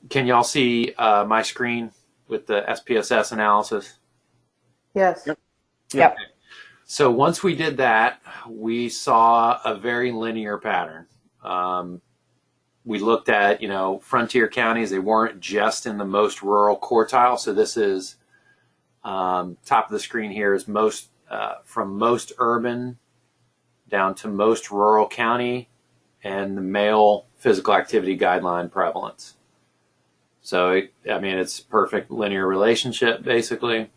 Can y'all see my screen with the SPSS analysis? Yes. Yep. Yep. So once we did that, we saw a very linear pattern. We looked at, frontier counties. They weren't just in the most rural quartile. So this is top of the screen here is most from most urban down to most rural county and the male physical activity guideline prevalence. So, it's perfect linear relationship, basically.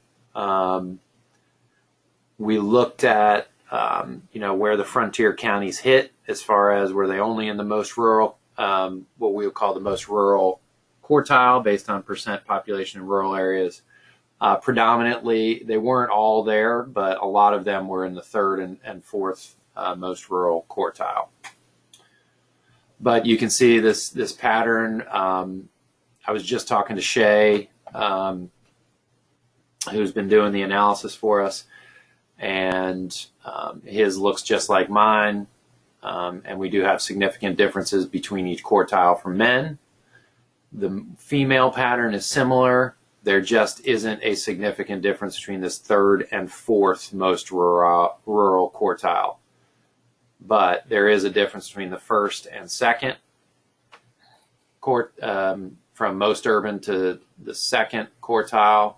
We looked at, where the frontier counties hit as far as were they only in the most rural, what we would call the most rural quartile based on percent population in rural areas. Predominantly, they weren't all there, but a lot of them were in the third and fourth most rural quartile. But you can see this pattern. I was just talking to Shay, who's been doing the analysis for us, and his looks just like mine. And we do have significant differences between each quartile for men. The female pattern is similar. There just isn't a significant difference between this third and fourth most rural quartile. But there is a difference between the first and second from most urban to the second quartile,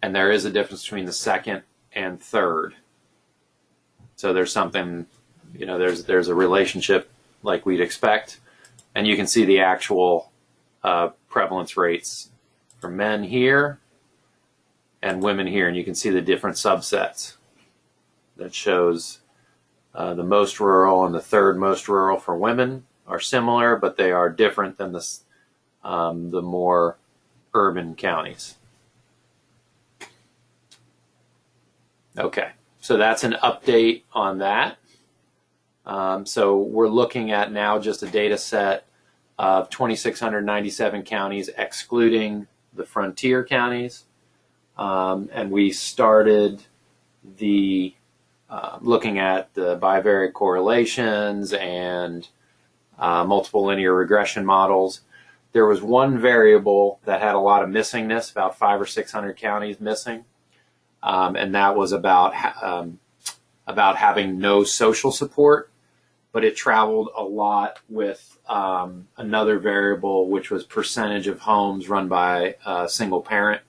and there is a difference between the second and third. So there's something, there's a relationship like we'd expect, and you can see the actual prevalence rates for men here and women here, and you can see the different subsets that shows the most rural and the third most rural for women are similar, but they are different than the more urban counties. Okay, so that's an update on that. So we're looking at now just a data set of 2,697 counties, excluding the frontier counties. And we started looking at the bivariate correlations and multiple linear regression models. There was one variable that had a lot of missingness, about 500 or 600 counties missing, and that was about having no social support, but it traveled a lot with another variable, which was percentage of homes run by a single parent.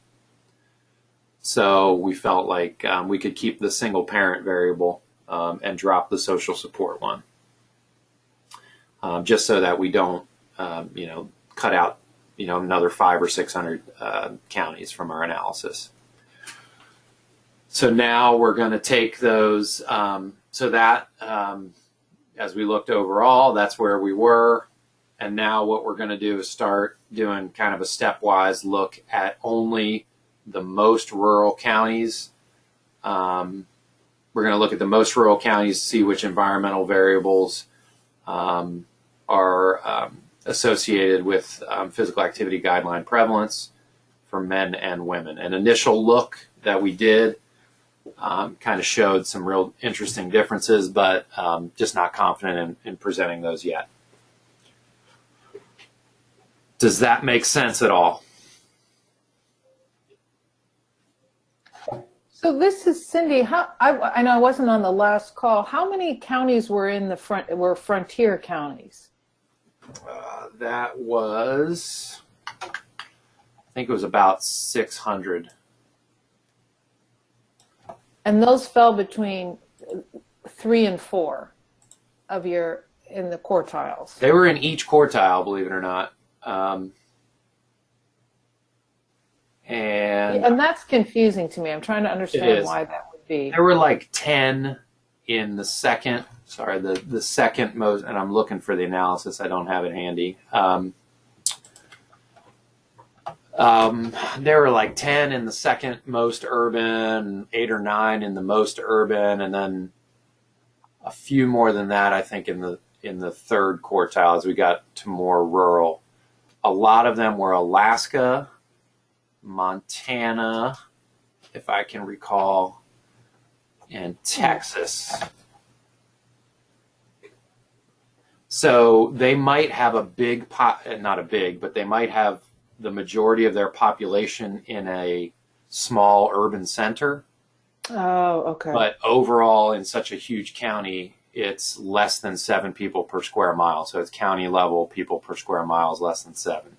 So we felt like we could keep the single parent variable and drop the social support one, just so that we don't, cut out, another 500 or 600 counties from our analysis. So now we're going to take those. So that, as we looked overall, that's where we were. And now what we're going to do is start doing kind of a stepwise look at only the most rural counties. We're going to look at the most rural counties to see which environmental variables are associated with physical activity guideline prevalence for men and women. An initial look that we did kind of showed some real interesting differences, but just not confident in presenting those yet. Does that make sense at all? So this is Cindy. I know I wasn't on the last call. How many counties were frontier counties? That was, I think it was about 600. And those fell between 3 and 4 in the quartiles. They were in each quartile, believe it or not. And that's confusing to me. I'm trying to understand why that would be. There were like 10 in the second, the second most, and I'm looking for the analysis. I don't have it handy. There were like 10 in the second most urban, 8 or 9 in the most urban, and then a few more than that, I think, in the third quartile as we got to more rural. A lot of them were Alaska, Montana, if I can recall, and Texas. So they might have a big pot, not a big, but they might have the majority of their population in a small urban center. Oh, okay. But overall, in such a huge county, it's less than 7 people per square mile. So it's county level, people per square mile is less than 7.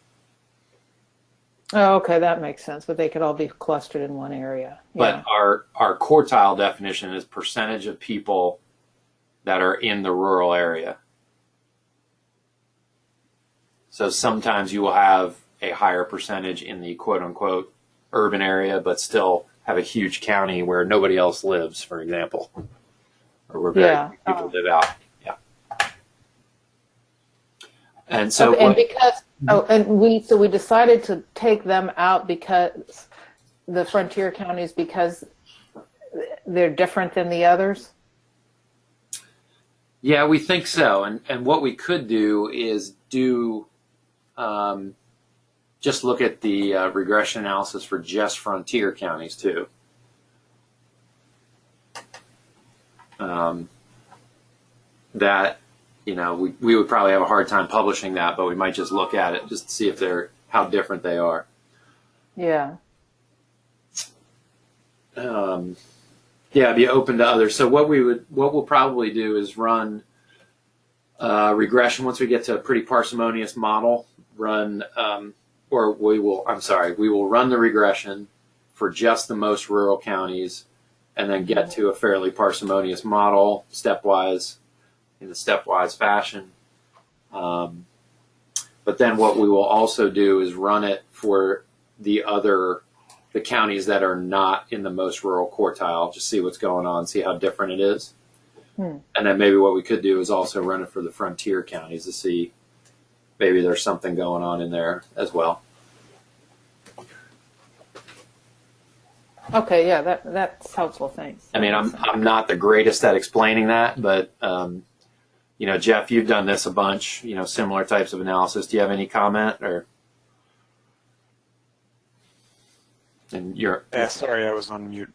Oh, okay, that makes sense. But they could all be clustered in one area. But our quartile definition is percentage of people that are in the rural area. So sometimes you will have a higher percentage in the quote unquote urban area, but still have a huge county where nobody else lives, for example, or where very few people live out. Yeah. And so, we decided to take them out because the frontier counties, because they're different than the others. Yeah, we think so. And what we could do is just look at the regression analysis for just frontier counties too. That, we would probably have a hard time publishing that, but we might just look at it just to see if how different they are. Yeah. Yeah, be open to others. So what we'll probably do is run regression once we get to a pretty parsimonious model. We will run the regression for just the most rural counties, and then get to a fairly parsimonious model stepwise, in a stepwise fashion. But then what we will also do is run it for the counties that are not in the most rural quartile, just see what's going on, see how different it is. And then maybe what we could do is also run it for the frontier counties to see maybe there's something going on in there as well. Okay, yeah, that's helpful. Thanks. I mean, I'm not the greatest at explaining that, but Jeff, you've done this a bunch. Similar types of analysis. Do you have any comment or? And sorry, I was on mute.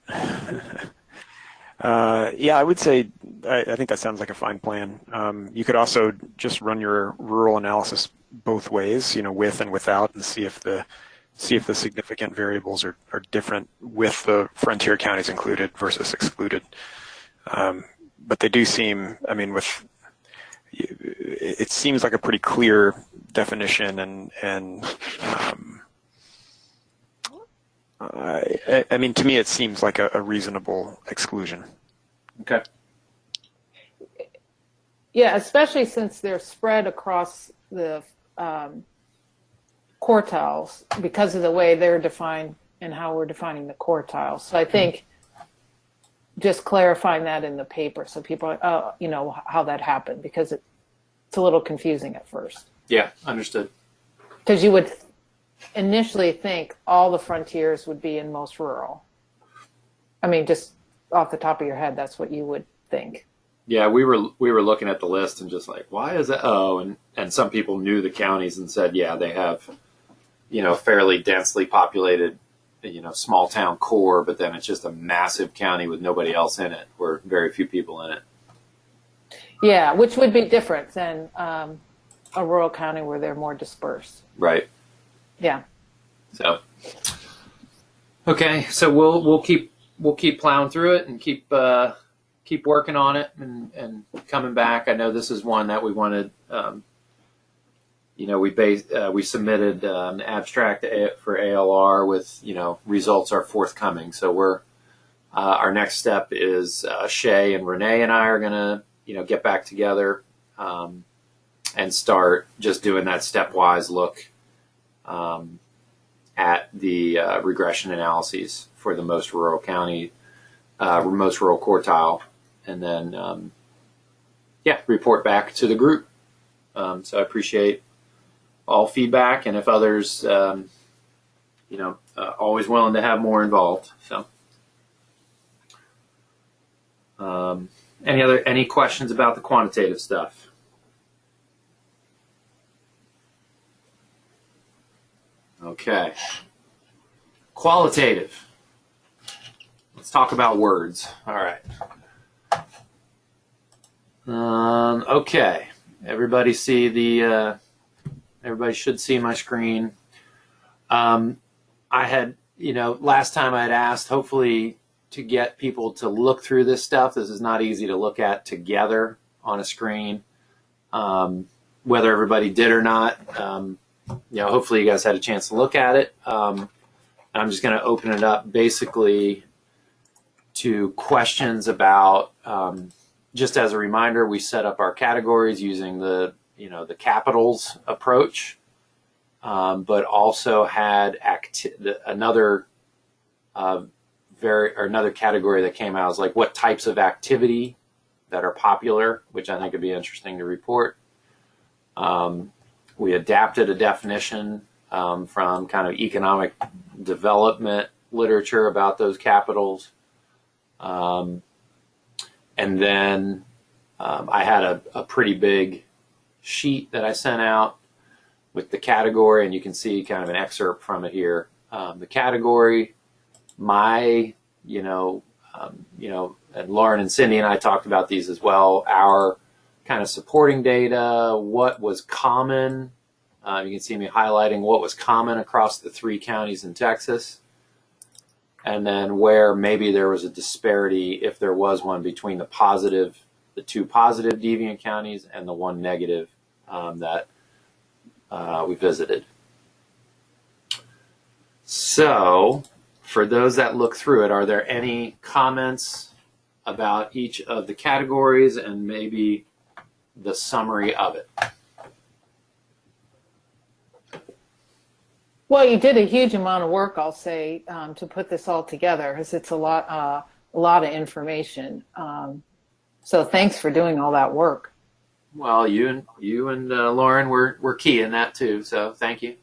Yeah, I would say I think that sounds like a fine plan. You could also just run your rural analysis both ways, with and without, and see if the significant variables are different with the frontier counties included versus excluded. But they do seem, it seems like a pretty clear definition, and to me it seems like a reasonable exclusion. Okay. Yeah, especially since they're spread across the quartiles because of the way they're defined and how we're defining the quartiles. So I think just clarifying that in the paper so people how that happened, because it's a little confusing at first. Yeah, understood. Because you would initially think all the frontiers would be in most rural. I mean, just off the top of your head, that's what you would think. Yeah, we were looking at the list and just like, why is it? Oh, and some people knew the counties and said, yeah, they have, fairly densely populated, small town core, but then it's just a massive county with nobody else in it, or very few people in it. Yeah, which would be different than a rural county where they're more dispersed. Right. Yeah. So, okay, so we'll keep plowing through it and keep working on it and coming back. I know this is one that we wanted. We submitted an abstract for ALR with results are forthcoming. So our next step is Shay and Renee and I are gonna get back together and start just doing that stepwise look at the regression analyses for the most rural county, most rural quartile, and then report back to the group. So I appreciate all feedback, and if others, always willing to have more involved. So, any questions about the quantitative stuff? Okay. Qualitative. Let's talk about words. All right. Okay. Everybody should see my screen. I had, last time I had asked, hopefully, to get people to look through this stuff. This is not easy to look at together on a screen. Whether everybody did or not, hopefully you guys had a chance to look at it. I'm just going to open it up basically to questions about, just as a reminder, we set up our categories using the capitals approach, but also had another category that came out was like what types of activity that are popular, which I think would be interesting to report. We adapted a definition from kind of economic development literature about those capitals. And then I had a pretty big sheet that I sent out with the category, and you can see kind of an excerpt from it here. The category, and Lauren and Cindy and I talked about these as well. Our kind of supporting data, what was common. You can see me highlighting what was common across the 3 counties in Texas. And then where maybe there was a disparity, if there was one, between the 2 positive deviant counties and the 1 negative that we visited. So for those that look through it, are there any comments about each of the categories and maybe the summary of it? Well, you did a huge amount of work, I'll say, to put this all together, because it's a lot of information. So thanks for doing all that work. Well, you and Lauren were key in that too. So thank you.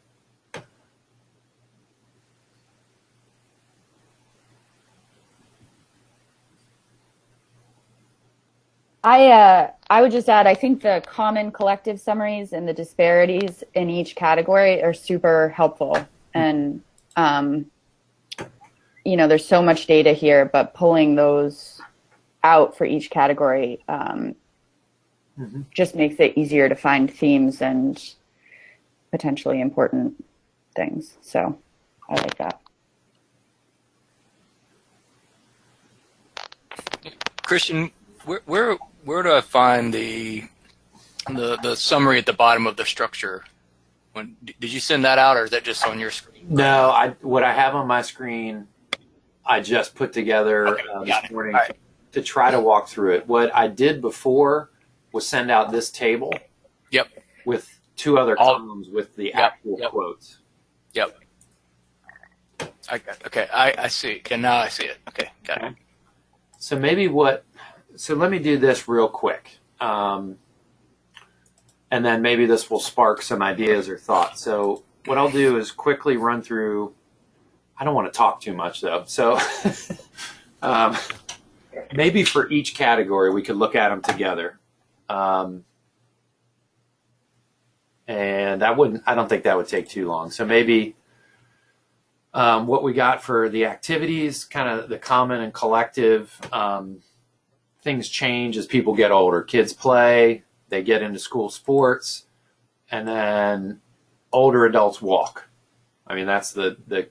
I would just add, I think the common collective summaries and the disparities in each category are super helpful. And, there's so much data here, but pulling those out for each category just makes it easier to find themes and potentially important things. So I like that. Christian, where do I find the summary at the bottom of the structure? Did you send that out, or is that just on your screen? No, what I have on my screen, I just put together this morning to try to walk through it. What I did before was send out this table. Yep. With 2 other columns with the actual quotes. Yep. Okay, I see. Okay, now I see it. Okay, got it. So so let me do this real quick. And then maybe this will spark some ideas or thoughts. So what I'll do is quickly run through. I don't want to talk too much though. So maybe for each category, we could look at them together. And I don't think that would take too long. So maybe what we got for the activities, kind of the common and collective, things change as people get older. Kids play, they get into school sports, and then older adults walk. I mean, that's the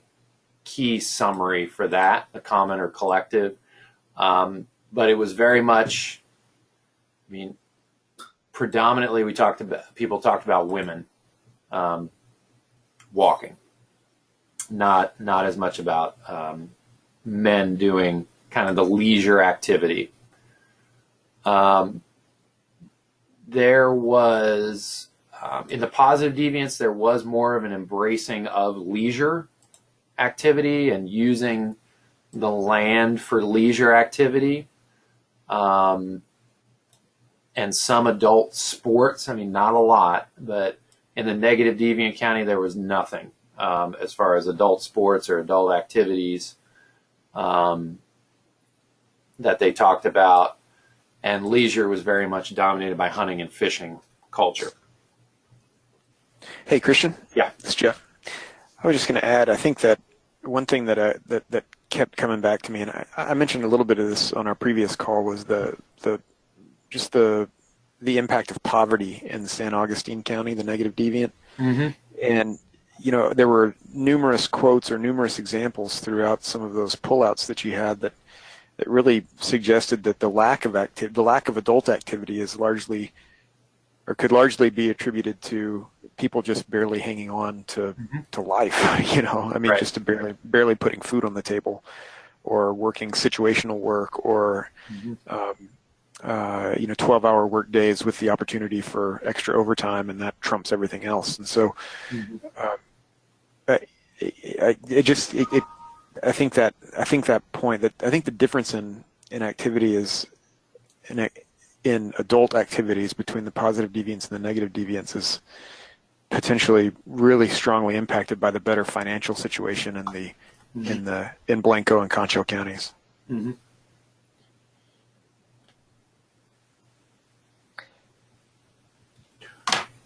key summary for that, the common or collective. But it was very much, predominantly people talked about women walking, not as much about men doing kind of the leisure activity. There was, in the positive deviants, there was more of an embracing of leisure activity and using the land for leisure activity. And some adult sports, not a lot, but in the negative deviant county, there was nothing as far as adult sports or adult activities that they talked about. And leisure was very much dominated by hunting and fishing culture. Hey, Christian. Yeah. It's Jeff. I was just going to add, I think that one thing that that kept coming back to me, and I mentioned a little bit of this on our previous call, was the impact of poverty in San Augustine County, the negative deviant. Mm-hmm. And there were numerous quotes or numerous examples throughout some of those pullouts that you had that really suggested that the lack of adult activity is largely, or could largely be attributed to people just barely hanging on to life. I mean, Right. just to barely putting food on the table, or working situational work, or 12-hour work days with the opportunity for extra overtime, and that trumps everything else. And so, I think that point, that I think the difference in activity is in adult activities between the positive deviants and the negative deviants is potentially really strongly impacted by the better financial situation in Blanco and Concho counties. Mm-hmm.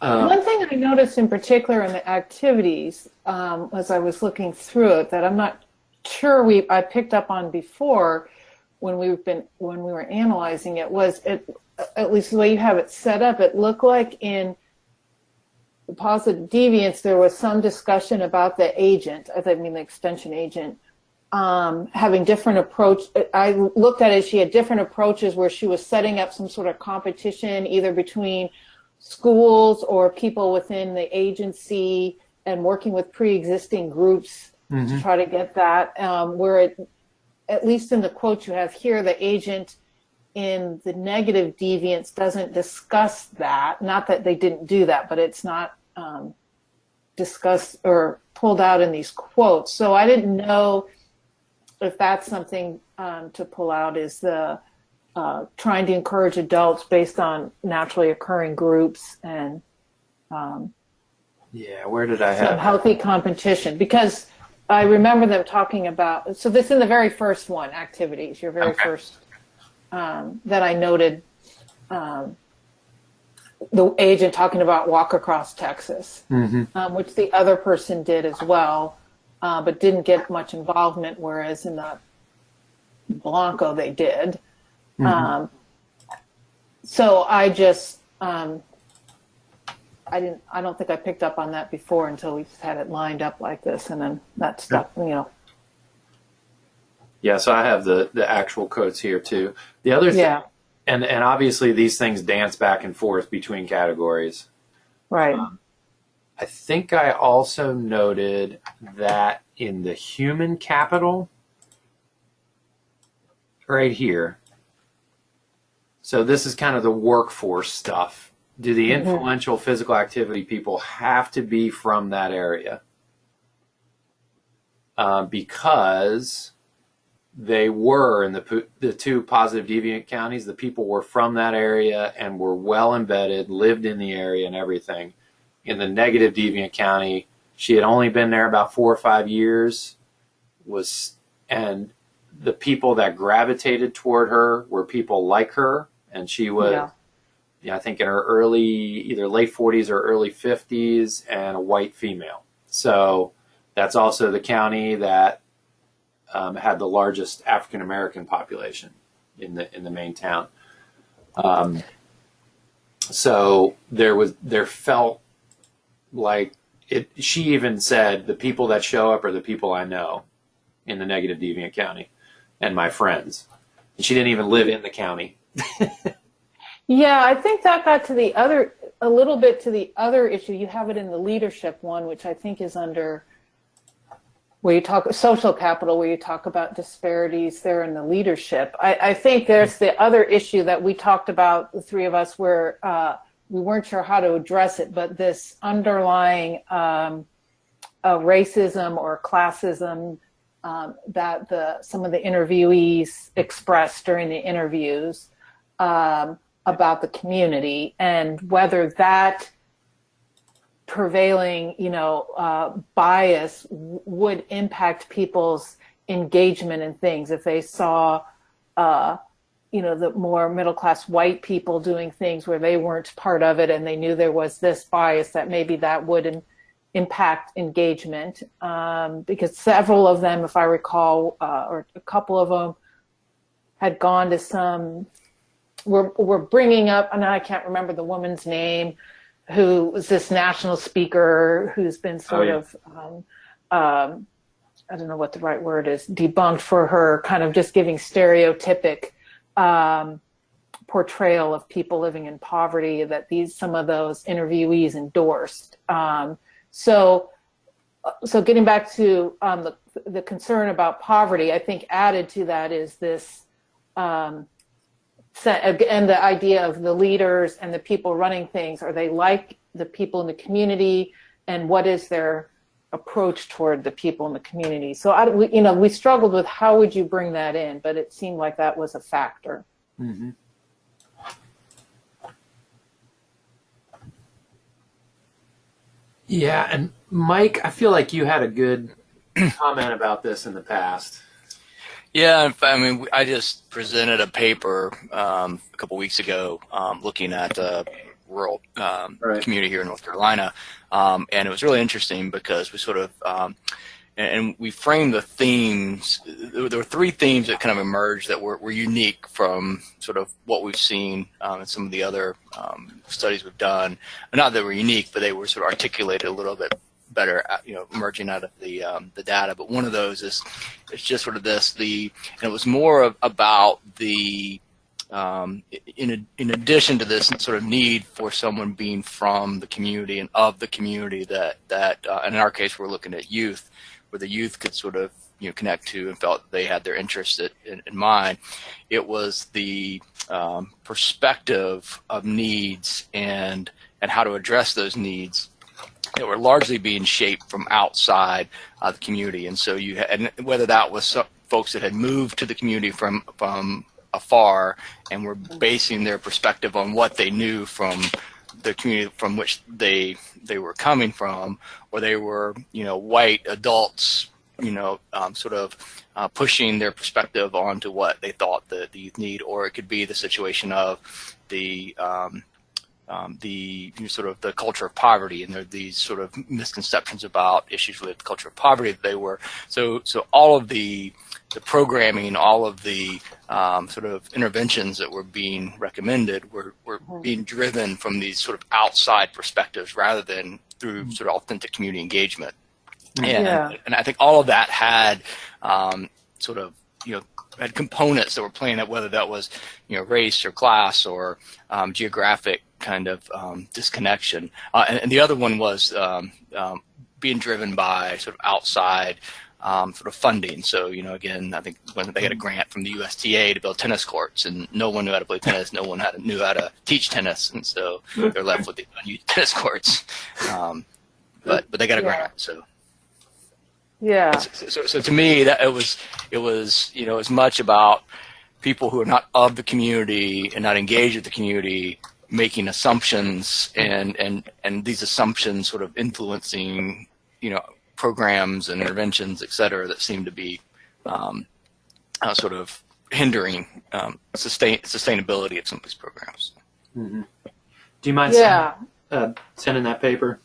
One thing I noticed in particular in the activities, as I was looking through it, that I'm not sure I picked up on before when we were analyzing it, was at least the way you have it set up, it looked like in the positive deviants there was some discussion about the agent, I mean the extension agent, having different approach. I looked at it, she had different approaches where she was setting up some sort of competition either between schools or people within the agency and working with pre-existing groups to try to get that, where at least in the quote you have here, the agent in the negative deviants doesn't discuss that. Not that they didn't do that, but it's not discussed or pulled out in these quotes. So I didn't know if that's something to pull out, is the trying to encourage adults based on naturally occurring groups and where did I have some healthy competition, because I remember them talking about, so this in the very first one, activities, your very first, that I noted the agent talking about walk across Texas, which the other person did as well, but didn't get much involvement, whereas in the Blanco they did. So I just, I don't think I picked up on that before until we had it lined up like this, and then that stuff, Yeah, so I have the actual quotes here too. The other thing, and obviously these things dance back and forth between categories. Right. I think I also noted that in the human capital, right here, so this is kind of the workforce stuff. Do the influential physical activity people have to be from that area? Because they were in the two positive deviant counties, the people were from that area and were well embedded, lived in the area and everything. In the negative deviant county, she had only been there about 4 or 5 years, and the people that gravitated toward her were people like her, and she was, I think in her either late 40s or early 50s, and a white female. So that's also the county that had the largest African American population in the main town. So there felt like it. She even said the people that show up are the people I know in the negative deviant county and my friends. And she didn't even live in the county. Yeah, I think that got to a little bit to the other issue. You have it in the leadership one, which I think is under where you talk social capital, where you talk about disparities there in the leadership. I think there's the other issue that we talked about, the three of us, where we weren't sure how to address it, but this underlying racism or classism that some of the interviewees expressed during the interviews about the community, and whether that prevailing, bias would impact people's engagement in things. If they saw, the more middle-class white people doing things where they weren't part of it and they knew there was this bias, that maybe that would impact engagement. Because several of them, if I recall, or a couple of them had gone to some, were bringing up, and I can't remember the woman's name, who was this national speaker who's been sort of, I don't know what the right word is, debunked for her kind of just giving stereotypic portrayal of people living in poverty that some of those interviewees endorsed. So getting back to the concern about poverty, I think added to that is this, and the idea of the leaders and the people running things. Are they like the people in the community, and what is their approach toward the people in the community? So we struggled with how would you bring that in, but it seemed like that was a factor. Mm-hmm. Yeah, and Mike, I feel like you had a good comment about this in the past. Yeah, I mean, I just presented a paper a couple weeks ago looking at rural community here in North Carolina, and it was really interesting because we sort of and we framed the themes. There were three themes that kind of emerged that were unique from sort of what we've seen in some of the other studies we've done. Not that they were unique, but they were sort of articulated a little bit better, emerging out of the data. But one of those is it's just sort of and it was more about the in addition to this sort of need for someone being from the community and of the community that and in our case we're looking at youth, where the youth could sort of connect to and felt they had their interests in mind. It was the perspective of needs and how to address those needs that were largely being shaped from outside the community. And so and whether that was some folks that had moved to the community from afar and were basing their perspective on what they knew from the community from which they were coming from, or they were white adults sort of pushing their perspective onto what they thought the youth need, or it could be the situation of the sort of the culture of poverty, and there are these sort of misconceptions about issues with the culture of poverty that they were so all of the programming, all of the sort of interventions that were being recommended were being driven from these sort of outside perspectives rather than through sort of authentic community engagement. And I think all of that had sort of had components that were playing out, whether that was race or class or geographic kind of disconnection, and the other one was being driven by sort of outside sort of funding. So again, I think when they had a grant from the USTA to build tennis courts, and no one knew how to play tennis, no one knew how to teach tennis, and so they're left with the unused tennis courts. But they got a grant, so. Yeah. So to me, that it was as much about people who are not of the community and not engaged with the community making assumptions, and these assumptions sort of influencing programs and interventions, et cetera, that seem to be sort of hindering sustainability of some of these programs. Mm-hmm. Do you mind sending that paper?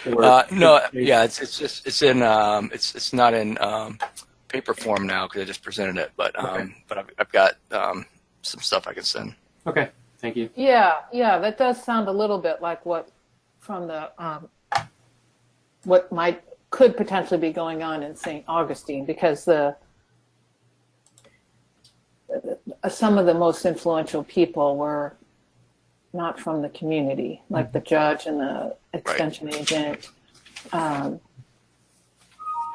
No, yeah, it's not in paper form now because I just presented it, but I've got some stuff I can send. Okay, thank you. Yeah, that does sound a little bit like what from the what could potentially be going on in St. Augustine, because some of the most influential people were not from the community, like the judge and the extension agent. And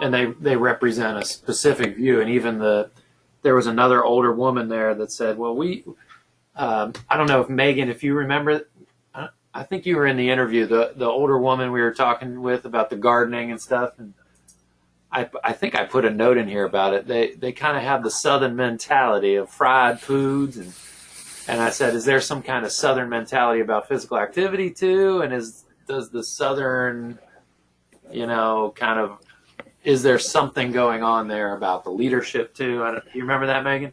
they represent a specific view. And even there was another older woman there that said, well, I don't know if Megan, if you remember, I think you were in the interview, the older woman we were talking with about the gardening and stuff. And I think I put a note in here about it. They kind of have the Southern mentality of fried foods, and I said, is there some kind of Southern mentality about physical activity too? And does the Southern, kind of, is there something going on there about the leadership too? You remember that, Megan?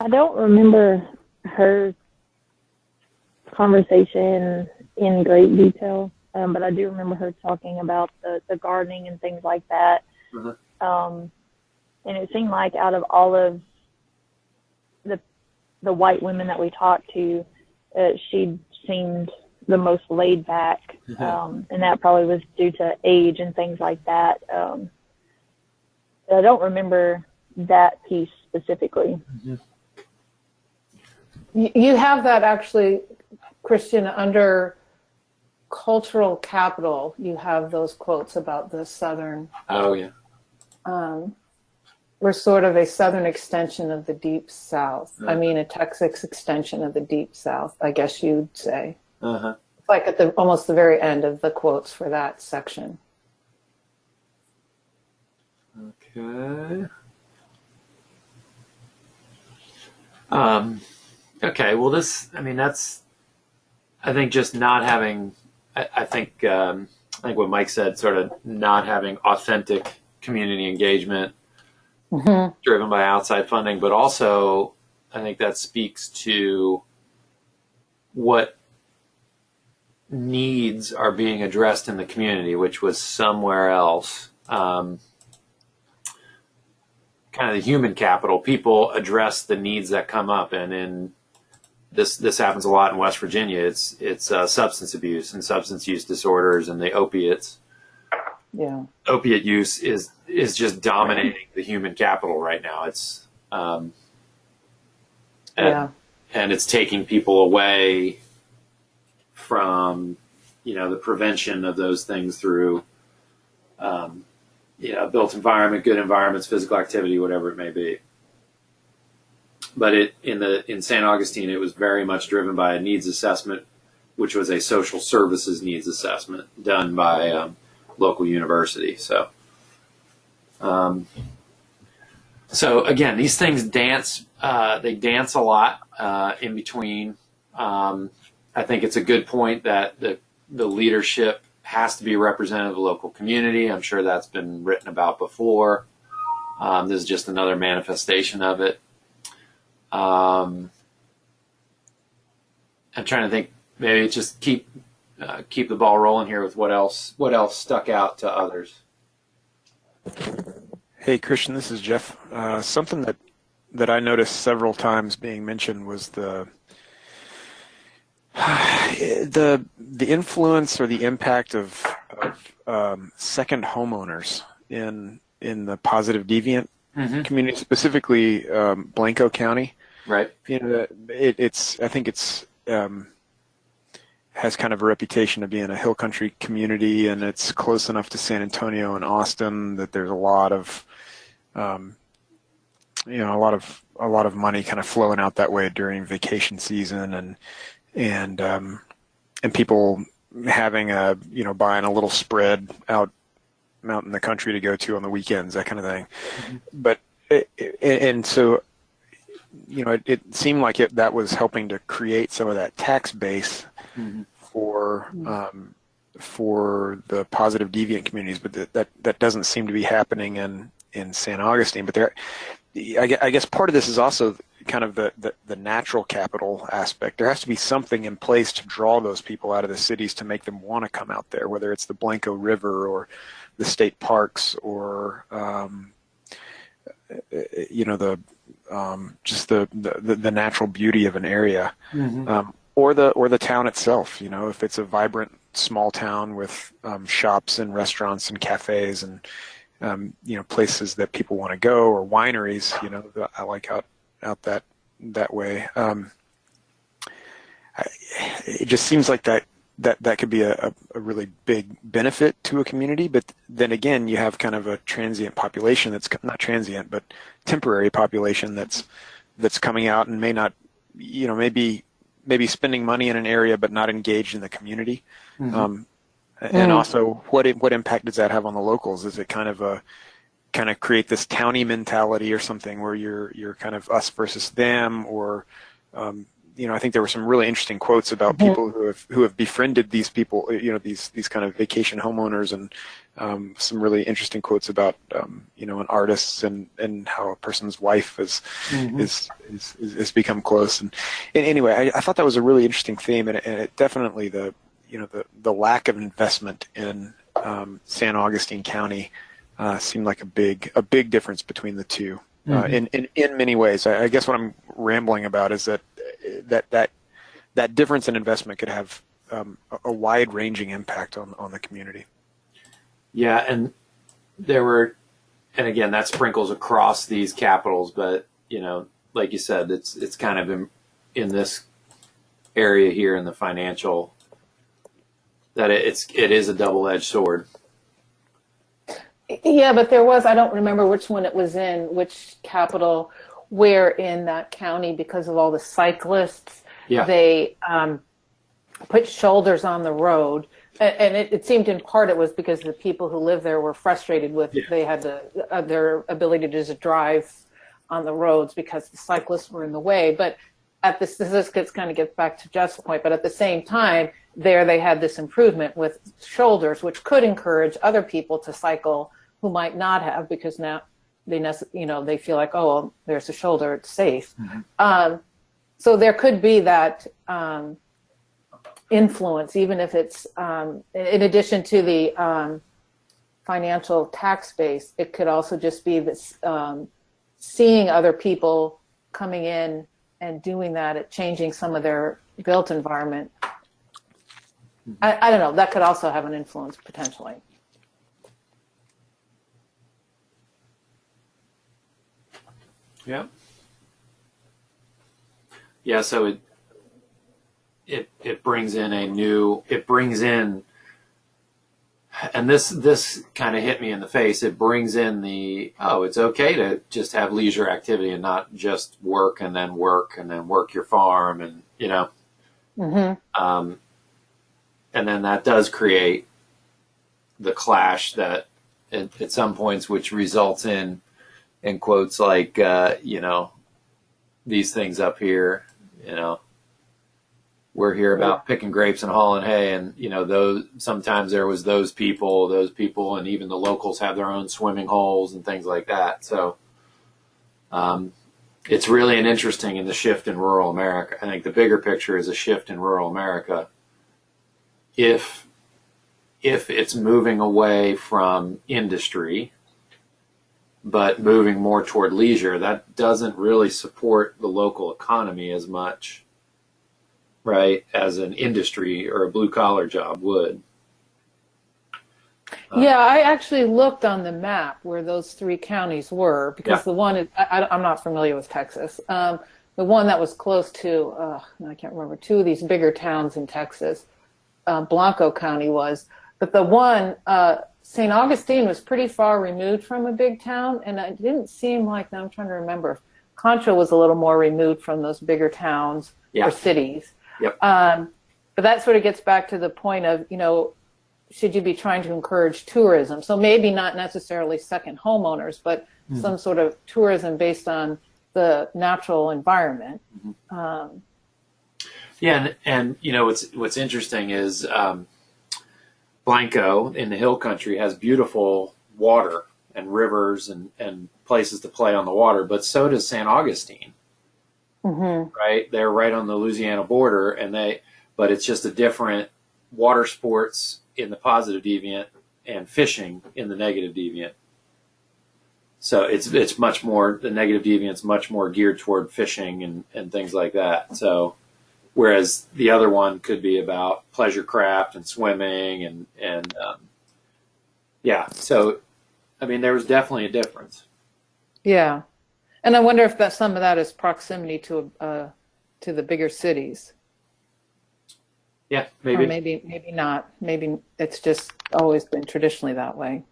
I don't remember her conversation in great detail, but I do remember her talking about the gardening and things like that. Mm-hmm. And it seemed like out of all of the the white women that we talked to, she seemed the most laid back, and that probably was due to age and things like that. I don't remember that piece specifically. You have that actually, Christian, under cultural capital. You have those quotes about the Southern. Oh, yeah. We're sort of a Southern extension of the Deep South. I mean, a Texas extension of the Deep South, I guess you'd say. It's like at almost the very end of the quotes for that section. Okay. Okay, well, that's, I think just not having, I think what Mike said, sort of not having authentic community engagement driven by outside funding, but also I think that speaks to what needs are being addressed in the community, which was somewhere else. Kind of the human capital. People address the needs that come up, and in this happens a lot in West Virginia. It's substance abuse and substance use disorders and the opiates. Yeah, opiate use is just dominating the human capital right now. It's and it's taking people away from the prevention of those things through built environment, good environments, physical activity, whatever it may be. But in St. Augustine, it was very much driven by a needs assessment, which was a social services needs assessment done by local university. So again, these things dance. They dance a lot in between. I think it's a good point that the leadership has to be representative of the local community. I'm sure that's been written about before. This is just another manifestation of it. I'm trying to think. Maybe just keep the ball rolling here with what else stuck out to others. Hey, Christian, this is Jeff. Something that I noticed several times being mentioned was the influence or the impact of second homeowners in the positive deviant community, specifically Blanco County. Right. I think it's has kind of a reputation of being a hill country community, and it's close enough to San Antonio and Austin that there's a lot of a lot of money kind of flowing out that way during vacation season, and people having buying a little spread out in the country to go to on the weekends, that kind of thing. But so it seemed like that was helping to create some of that tax base for the positive deviant communities, but that doesn't seem to be happening in St. Augustine. But I guess part of this is also kind of the natural capital aspect. There has to be something in place to draw those people out of the cities to make them want to come out there, whether it's the Blanco River or the state parks or just the natural beauty of an area, or the town itself. If it's a vibrant small town with shops and restaurants and cafes and places that people want to go, or wineries. I like out that way. It just seems like that could be a really big benefit to a community. But then again, you have kind of a transient population that's not transient, but temporary population that's coming out and may not, maybe spending money in an area but not engaged in the community. And also, what impact does that have on the locals? Is it kind of create this townie mentality or something where you're kind of us versus them, or I think there were some really interesting quotes about people who have befriended these people, these kind of vacation homeowners, and some really interesting quotes about an artist and how a person's wife is become close. And anyway, I thought that was a really interesting theme, and it definitely the lack of investment in San Augustine County seemed like a big difference between the two. In many ways. I guess what rambling about is that difference in investment could have a wide-ranging impact on the community. Yeah, and again, that sprinkles across these capitals, but like you said, it's kind of in this area here in the financial, that it is a double-edged sword. Yeah, but there was, I don't remember which one it was in, which capital, where in that county, because of all the cyclists, they put shoulders on the road. And it seemed in part it was because the people who lived there were frustrated with, they had their ability to just drive on the roads because the cyclists were in the way. But this kind of gets back to Jeff's point, but at the same time, there they had this improvement with shoulders, which could encourage other people to cycle who might not have, because now they feel like, oh, well, there's a shoulder, it's safe. Mm-hmm. So there could be that influence, even if it's in addition to the financial tax base, it could also just be this seeing other people coming in and doing that, at changing some of their built environment. I don't know, that could also have an influence potentially. Yeah. Yeah, so it brings in and this kind of hit me in the face. It brings in it's okay to just have leisure activity and not just work and then work your farm, and mm-hmm. And then that does create the clash that at some points, which results in quotes like these things up here, we're here about picking grapes and hauling hay, and those sometimes there was those people, and even the locals have their own swimming holes and things like that. So it's really interesting in the shift in rural America. I think the bigger picture is a shift in rural America. If it's moving away from industry, but moving more toward leisure, that doesn't really support the local economy as much, right, as an industry or a blue-collar job would. Yeah, I actually looked on the map where those three counties were, because the one, I'm not familiar with Texas. The one that was close to, I can't remember, two of these bigger towns in Texas, Blanco County was, but the one, St. Augustine, was pretty far removed from a big town, and it didn't seem like, now I'm trying to remember, Contra was a little more removed from those bigger towns or cities. Yep. But that sort of gets back to the point of, should you be trying to encourage tourism? So maybe not necessarily second homeowners, but some sort of tourism based on the natural environment. Mm-hmm. And what's interesting is Blanco in the hill country has beautiful water and rivers and places to play on the water, but so does St. Augustine. Mm-hmm. Right? They're right on the Louisiana border, but it's just a different water sports in the positive deviant and fishing in the negative deviant. So it's much more, the negative deviant's much more geared toward fishing and things like that. So whereas the other one could be about pleasure craft and swimming and so I mean there was definitely a difference. Yeah. And I wonder if some of that is proximity to the bigger cities. Yeah, maybe. Or maybe not. Maybe it's just always been traditionally that way.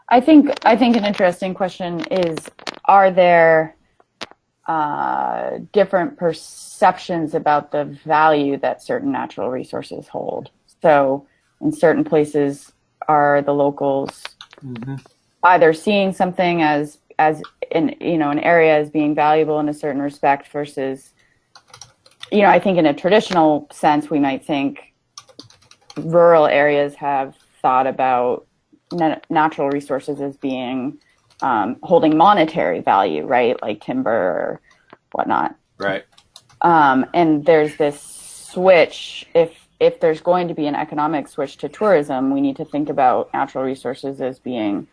I think an interesting question is, are there different perceptions about the value that certain natural resources hold? So in certain places, are the locals either seeing something as in an area as being valuable in a certain respect versus, I think in a traditional sense we might think rural areas have thought about natural resources as being holding monetary value, right, like timber or whatnot. Right. And there's this switch. If there's going to be an economic switch to tourism, we need to think about natural resources as being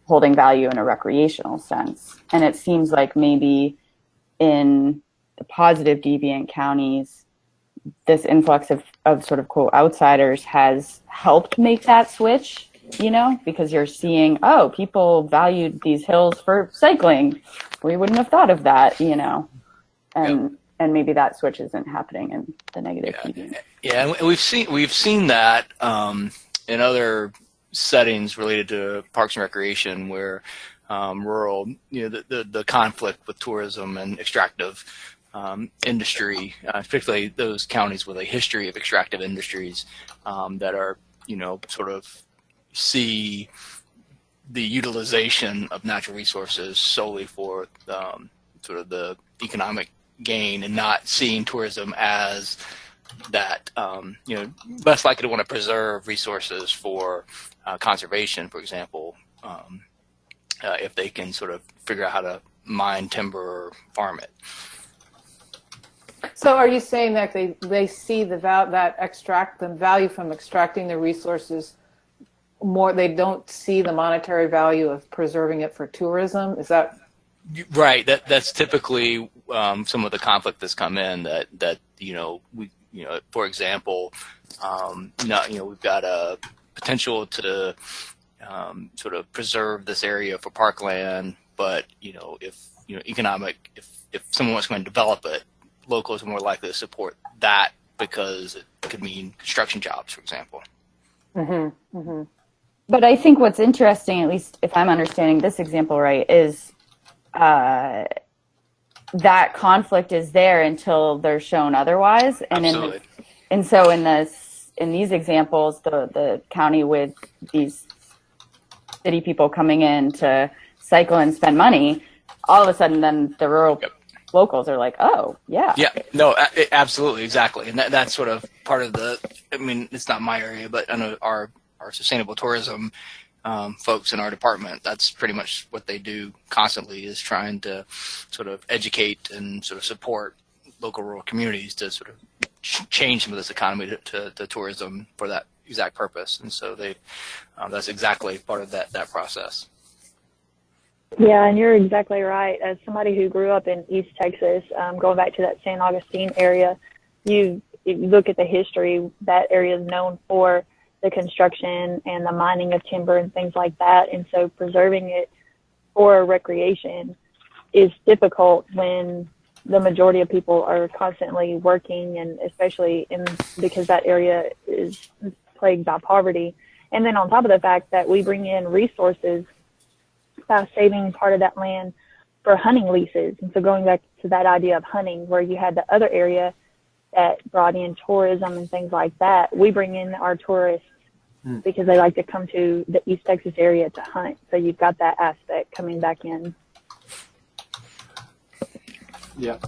holding value in a recreational sense. And it seems like maybe in the positive deviant counties, this influx of sort of quote outsiders has helped make that switch, you know, because you're seeing, oh, people valued these hills for cycling. We wouldn't have thought of that, you know, and maybe that switch isn't happening in the negative deviant. Yeah, and we've seen that in other settings related to parks and recreation where rural, you know, the conflict with tourism and extractive industry, particularly those counties with a history of extractive industries that are, you know, sort of see the utilization of natural resources solely for sort of the economic gain and not seeing tourism as that, you know, less likely to want to preserve resources for conservation, for example, if they can sort of figure out how to mine timber or farm it. So are you saying that they see the value from extracting the resources more, they don't see the monetary value of preserving it for tourism? Is that right? That's typically some of the conflict that's come in that you know, for example, we've got a potential to sort of preserve this area for parkland, but if someone wants to go and develop it, locals are more likely to support that because it could mean construction jobs, for example. Mm-hmm. Mm-hmm. But I think what's interesting, at least if I'm understanding this example right, is that conflict is there until they're shown otherwise. And Absolutely. So in these examples, the county with these city people coming in to cycle and spend money, all of a sudden then the rural locals are like, oh, yeah. Yeah, no, absolutely, exactly. And that's sort of part of it's not my area, but I know our sustainable tourism folks in our department, that's pretty much what they do constantly, is trying to sort of educate and sort of support local rural communities to sort of change some of this economy to tourism for that exact purpose. And so that's exactly part of that process. Yeah, and you're exactly right. As somebody who grew up in East Texas, going back to that San Augustine area, if you look at the history, that area is known for the construction and the mining of timber and things like that. And so preserving it for recreation is difficult when the majority of people are constantly working, and especially because that area is plagued by poverty. And then on top of the fact that we bring in resources by saving part of that land for hunting leases. And so going back to that idea of hunting, where you had the other area that brought in tourism and things like that, we bring in our tourists because they like to come to the East Texas area to hunt. So you've got that aspect coming back in. Yeah.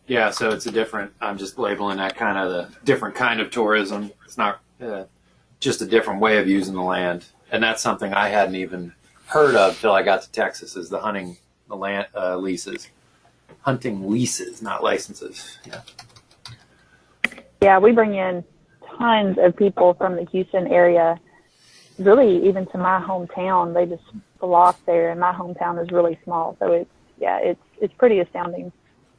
Yeah, so it's I'm just labeling that kind of the different kind of tourism. It's not just a different way of using the land. And that's something I hadn't even heard of till I got to Texas, is the land leases. Hunting leases, not licenses. Yeah. Yeah, we bring in tons of people from the Houston area, really even to my hometown. They just flock there, and my hometown is really small. So it's pretty astounding.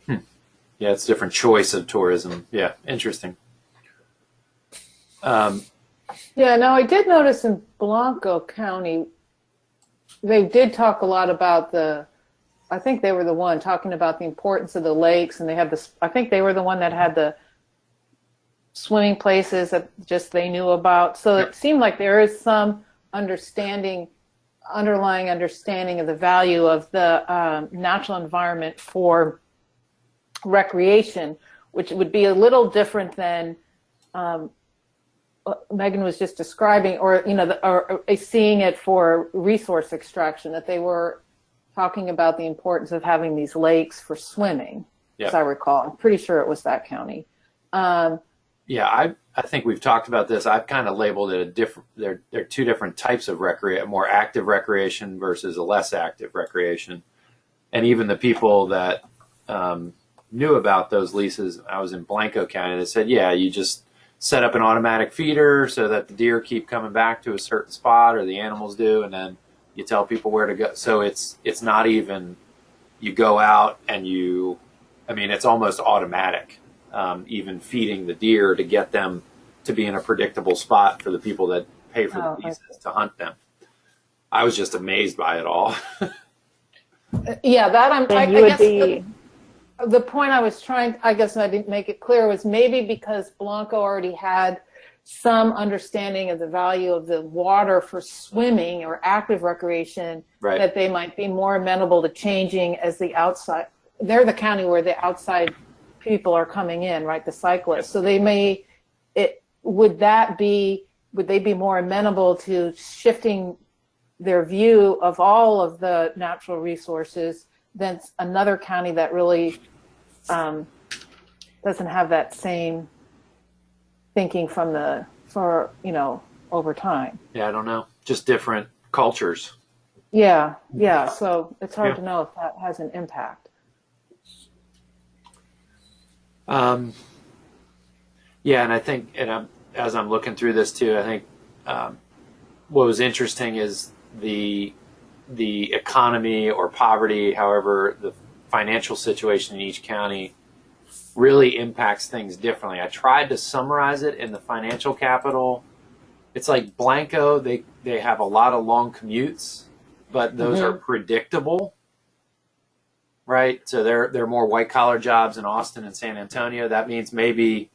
Yeah, it's a different choice of tourism. Yeah, interesting. Yeah, now I did notice in Blanco County, they did talk a lot about I think they were the one talking about the importance of the lakes, and they had I think they were the one that had the swimming places that just they knew about. So it seemed like there is some underlying understanding of the value of the natural environment for recreation, which would be a little different than Megan was just describing, or seeing it for resource extraction, that they were talking about the importance of having these lakes for swimming, as I recall. I'm pretty sure it was that county. I think we've talked about this. I've kind of labeled it there are two different types of recreation: more active recreation versus a less active recreation. And even the people that knew about those leases, I was in Blanco County, they said, yeah, you just set up an automatic feeder so that the deer keep coming back to a certain spot, or the animals do, and then You tell people where to go. So it's not even, you go out and it's almost automatic, even feeding the deer to get them to be in a predictable spot for the people that pay for the visas to hunt them. I was just amazed by it all. Yeah, that I guess be... the point I was trying, I guess I didn't make it clear, was maybe because Blanco already had some understanding of the value of the water for swimming or active recreation, right, that they might be more amenable to changing as the outside. They're the county where the outside people are coming in, right? The cyclists. Yes. So they may, would they be more amenable to shifting their view of all of the natural resources than another county that really doesn't have that same thinking over time? Yeah, I don't know. Just different cultures. Yeah. So it's hard to know if that has an impact. Yeah, and I think, as I'm looking through this too, I think what was interesting is the economy or poverty, however, the financial situation in each county really impacts things differently. I tried to summarize it in the financial capital. It's like Blanco, they have a lot of long commutes, but those are predictable, right? So they're more white collar jobs in Austin and San Antonio. That means maybe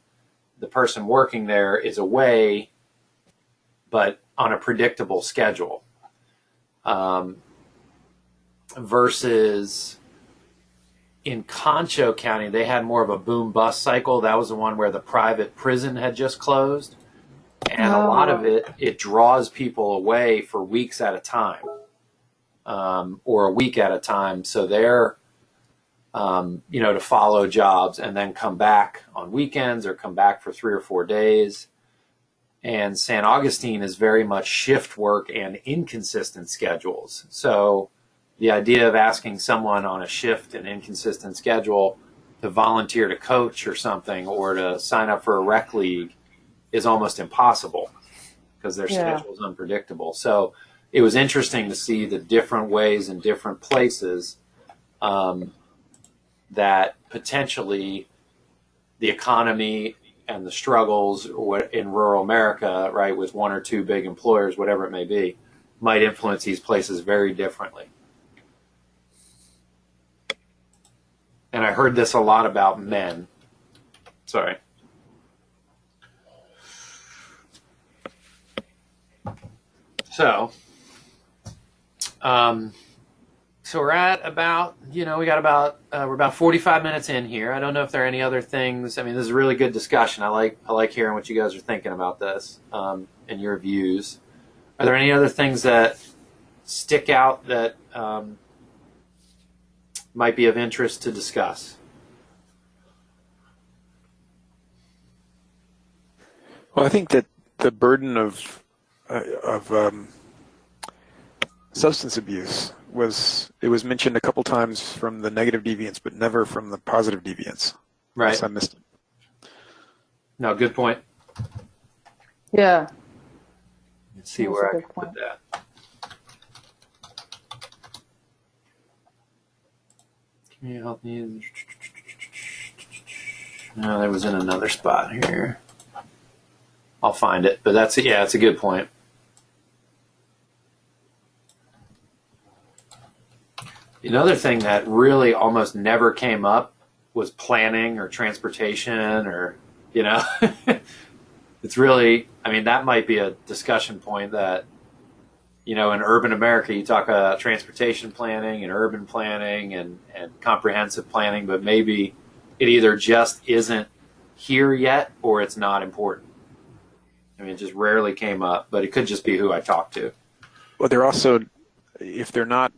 the person working there is away, but on a predictable schedule. Versus in Concho County, they had more of a boom bust cycle. That was the one where the private prison had just closed. And a lot of it draws people away for weeks at a time, or a week at a time. So they're, to follow jobs and then come back on weekends or come back for 3 or 4 days. And San Augustine is very much shift work and inconsistent schedules. So the idea of asking someone on a shift and inconsistent schedule to volunteer to coach or something, or to sign up for a rec league, is almost impossible because their schedule is unpredictable. So it was interesting to see the different ways in different places that potentially the economy and the struggles in rural America, right, with 1 or 2 big employers, whatever it may be, might influence these places very differently. And I heard this a lot about men. Sorry. So we're at about, we're about 45 minutes in here. I don't know if there are any other things. I mean, this is a really good discussion. I like hearing what you guys are thinking about this, and your views. Are there any other things that stick out that might be of interest to discuss? Well, I think that the burden of substance abuse was mentioned a couple times from the negative deviants, but never from the positive deviants. Right. Unless I missed it. No, good point. Yeah. Let's see where I can put that. Can you help me? No, that was in another spot here. I'll find it, but that's a good point. Another thing that really almost never came up was planning or transportation, or, it's really, that might be a discussion point that, in urban America, you talk about transportation planning and urban planning and comprehensive planning, but maybe it either just isn't here yet or it's not important. It just rarely came up, but it could just be who I talked to. Well, they're also, if they're not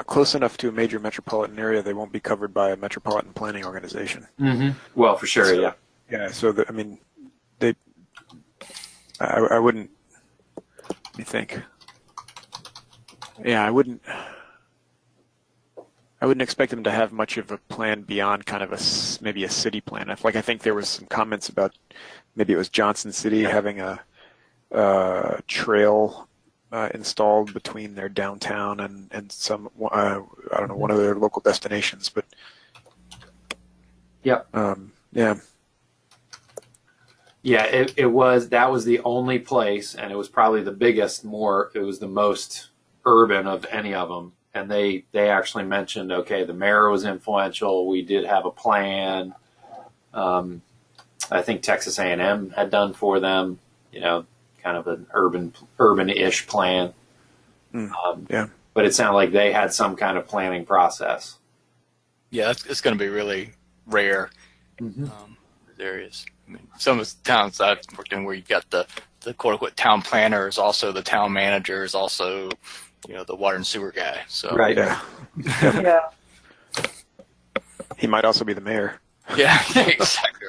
close enough to a major metropolitan area, they won't be covered by a metropolitan planning organization. Mm-hmm. Well, for sure, yeah. Yeah, so I wouldn't. Let me think. Yeah, I wouldn't expect them to have much of a plan beyond kind of maybe a city plan. I think there was some comments about maybe it was Johnson City having a trail installed between their downtown and some, I don't know, one of their local destinations, but Yep. Yeah. Yeah, that was the only place, and it was probably the biggest, it was the most urban of any of them. And they actually mentioned, okay, the mayor was influential. We did have a plan. I think Texas A&M had done for them, kind of an urban-ish plan. Yeah. But it sounded like they had some kind of planning process. Yeah, it's going to be really rare. Areas. I mean, some of the towns I've worked in where you've got the quote unquote town planner is also the town manager, is also, the water and sewer guy. So Right. Yeah. Yeah. He might also be the mayor. yeah, exactly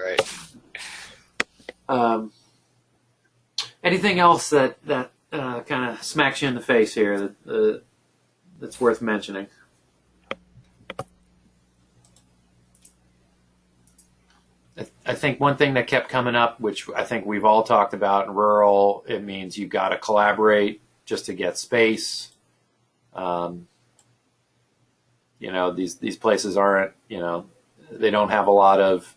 right. Anything else that kind of smacks you in the face here that's worth mentioning? I think one thing that kept coming up, which I think we've all talked about in rural, it means you've got to collaborate just to get space. These places aren't, they don't have a lot of,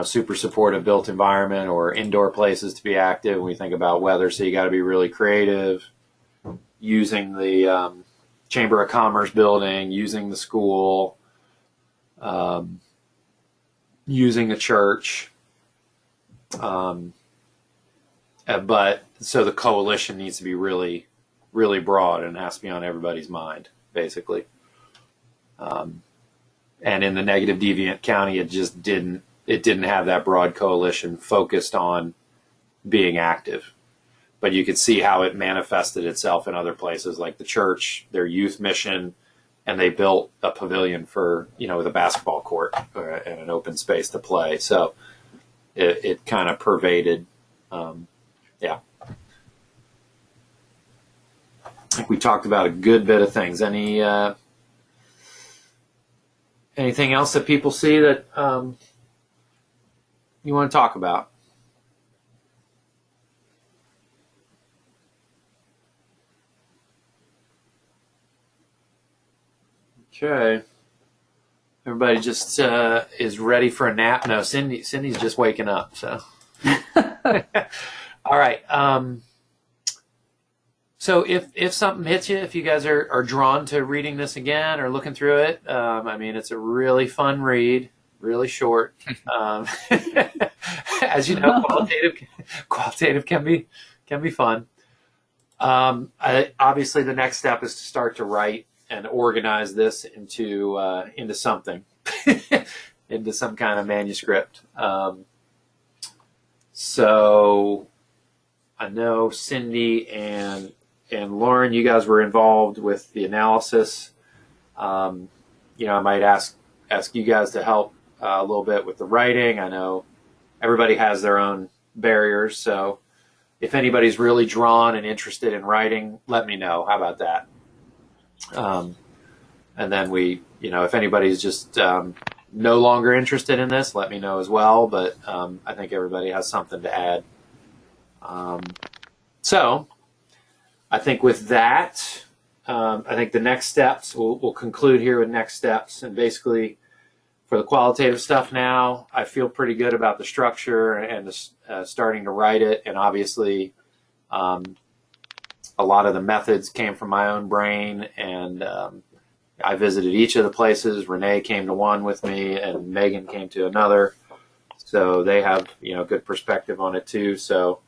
super supportive built environment or indoor places to be active when we think about weather. So you got to be really creative, using the Chamber of Commerce building, using the school, using a church. But so the coalition needs to be really, really broad, and it has to be on everybody's mind, basically. And in the negative deviant county, it just didn't have that broad coalition focused on being active. But you could see how it manifested itself in other places, like the church, their youth mission, and they built a pavilion for, with a basketball court and an open space to play. So it kind of pervaded. Yeah. I think we talked about a good bit of things. Anything else that people see that you want to talk about? Okay. Everybody just is ready for a nap. No, Cindy's just waking up. So, all right. So if something hits you, if you guys are drawn to reading this again or looking through it, it's a really fun read, really short. As you know, qualitative can be fun. Obviously, the next step is to start to write and organize this into something, into some kind of manuscript. So I know Cindy and Lauren, you guys were involved with the analysis. I might ask you guys to help a little bit with the writing. I know everybody has their own barriers, so if anybody's really drawn and interested in writing, let me know. How about that? And then if anybody's just no longer interested in this, let me know as well. But I think everybody has something to add. So I think with that, I think the next steps, we'll conclude here with next steps. And basically, for the qualitative stuff now, I feel pretty good about the structure and starting to write it. And obviously, a lot of the methods came from my own brain, and I visited each of the places. Renee came to one with me, and Megan came to another. So they have, good perspective on it too. So,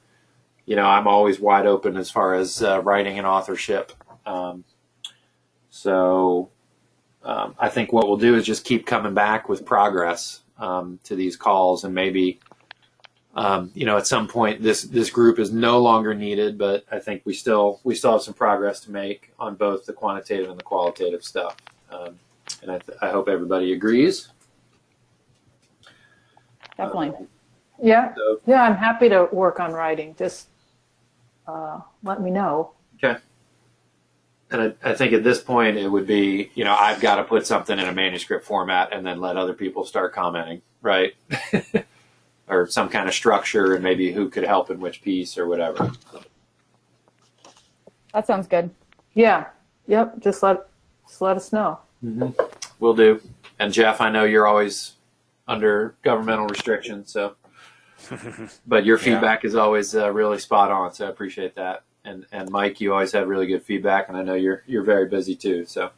I'm always wide open as far as writing and authorship. I think what we'll do is just keep coming back with progress to these calls, and maybe at some point this group is no longer needed, but I think we still have some progress to make on both the quantitative and the qualitative stuff. And I hope everybody agrees. Definitely. Yeah. Yeah, I'm happy to work on writing. Just let me know. Okay. And I think at this point it would be, I've got to put something in a manuscript format and then let other people start commenting, right? Or some kind of structure, and maybe who could help in which piece or whatever. That sounds good. Yeah. Yep. Just let us know. Mm-hmm. Will do. And Jeff, I know you're always under governmental restrictions, so but your feedback is always really spot on. So I appreciate that. And Mike, you always have really good feedback, and I know you're very busy too. So,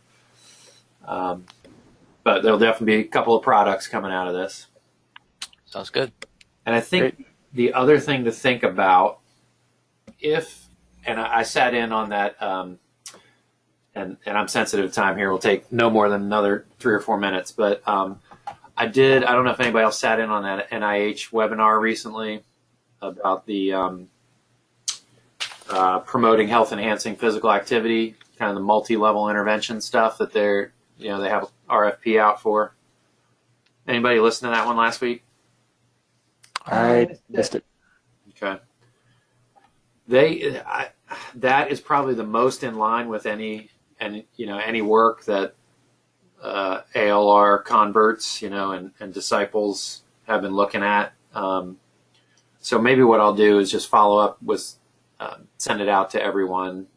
but there'll definitely be a couple of products coming out of this. Sounds good. And I think the other thing to think about, and I sat in on that, and I'm sensitive to time here. We'll take no more than another 3 or 4 minutes, but I don't know if anybody else sat in on that NIH webinar recently about the promoting health enhancing physical activity, kind of the multi-level intervention stuff that they have RFP out for. Anybody listen to that one last week? I missed it. Okay. That is probably the most in line with any work that ALR converts, and disciples have been looking at. So maybe what I'll do is just follow up with, send it out to everyone.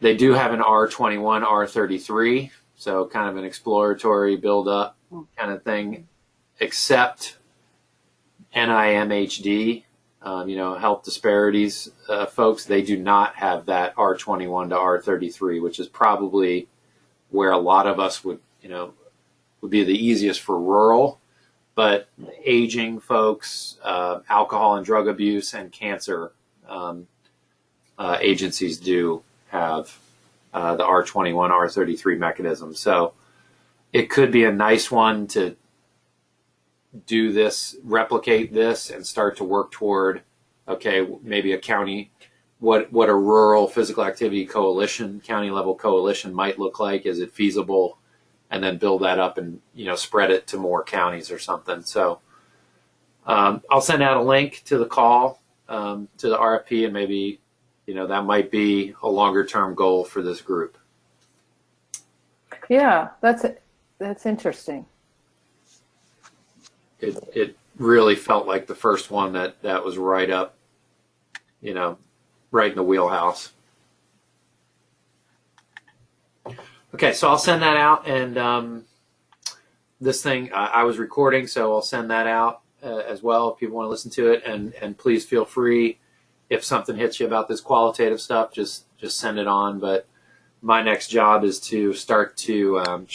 They do have an R21, R33, so kind of an exploratory build-up kind of thing, except NIMHD, health disparities folks, they do not have that R21 to R33, which is probably where a lot of us would be the easiest for rural, but aging folks, alcohol and drug abuse, and cancer agencies do have the R21, R33 mechanism. So it could be a nice one to do this, replicate this, and start to work toward, maybe a county, what a rural physical activity coalition, county level coalition might look like. Is it feasible? And then build that up and, spread it to more counties or something. So I'll send out a link to the call, to the RFP, and maybe, that might be a longer term goal for this group. Yeah, that's interesting. It really felt like the first one that was right up, right in the wheelhouse. Okay, so I'll send that out, and this thing I was recording, so I'll send that out as well if people want to listen to it, and please feel free, if something hits you about this qualitative stuff, just send it on. But my next job is to start to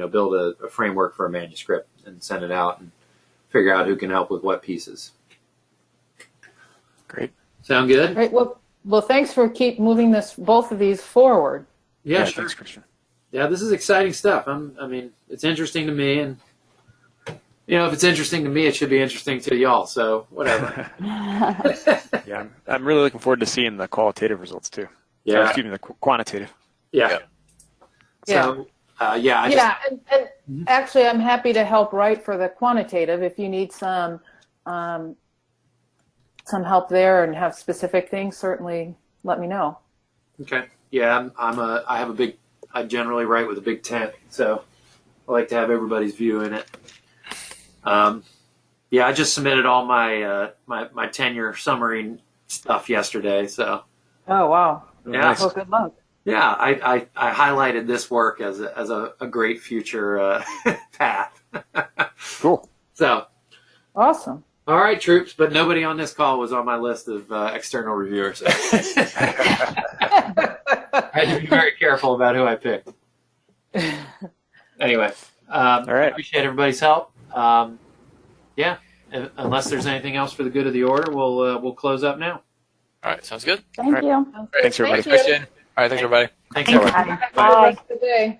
build a framework for a manuscript and send it out and figure out who can help with what pieces. Great. Sound good? Right. Well, thanks for keep moving both of these forward. Yeah, sure. Thanks, Christian. Yeah, this is exciting stuff. It's interesting to me, and if it's interesting to me, it should be interesting to y'all. So whatever. Yeah, I'm really looking forward to seeing the qualitative results too. Yeah. Excuse me, the quantitative. Yeah. So and actually, I'm happy to help write for the quantitative if you need some help there and have specific things. Certainly, let me know. Okay. Yeah, I generally write with a big tent, so I like to have everybody's view in it. I just submitted all my my tenure summary stuff yesterday. So. Oh wow! Yeah. Nice. Well, good luck. Yeah, I highlighted this work as a great future path. Cool. So. Awesome. All right, troops, but nobody on this call was on my list of external reviewers. I had to be very careful about who I picked. Anyway, All right. Appreciate everybody's help. Unless there's anything else for the good of the order, we'll close up now. All right, sounds good. Thank you. Thanks, everybody. Thank you. All right, thanks everybody. Thanks, everyone. Bye. Good day.